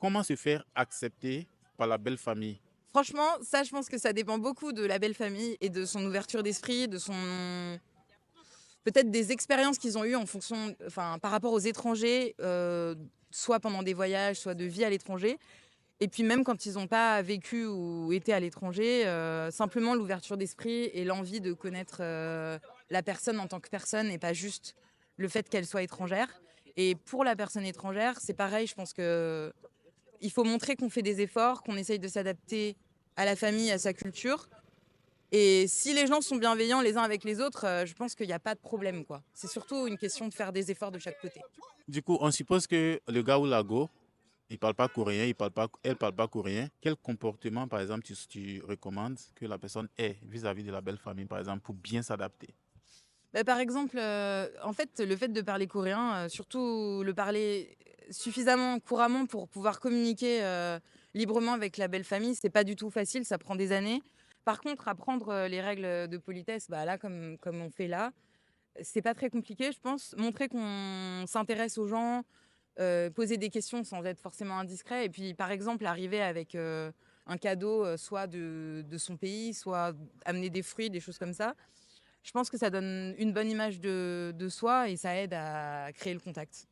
Comment se faire accepter par la belle famille? Franchement, ça, je pense que ça dépend beaucoup de la belle famille et de son ouverture d'esprit, de son peut-être des expériences qu'ils ont eues en fonction enfin, par rapport aux étrangers, soit pendant des voyages, soit de vie à l'étranger et puis même quand ils ont pas vécu ou été à l'étranger, simplement l'ouverture d'esprit et l'envie de connaître, la personne en tant que personne et pas juste le fait qu'elle soit étrangère et pour la personne étrangère, c'est pareil, je pense qu'il faut montrer qu'on fait des efforts, qu'on essaye de s'adapter à la famille, à sa culture et si les gens sont bienveillants les uns avec les autres, je pense qu'il y a pas de problème, quoi. C'est surtout une question de faire des efforts de chaque côté. Du coup, on suppose que le gars ou la go, il parle pas coréen, elle parle pas coréen. Quel comportement, par exemple, tu recommandes que la personne ait vis-à-vis de la belle famille, par exemple, pour bien s'adapter? Bah, par exemple, en fait, le fait de parler coréen, surtout le parler suffisamment couramment pour pouvoir communiquer, librement avec la belle famille, c'est pas du tout facile, ça prend des années. Par contre, apprendre, les règles, de politesse, bah, là, comme on fait là, c'est pas très compliqué, je pense. Montrer qu'on s'intéresse aux gens, poser des questions sans être forcément indiscret et puis, par exemple, arriver avec, un cadeau, soit de son pays, soit amener des fruits, des choses comme ça. Je pense que ça donne une bonne image de soi et ça aide à créer le contact.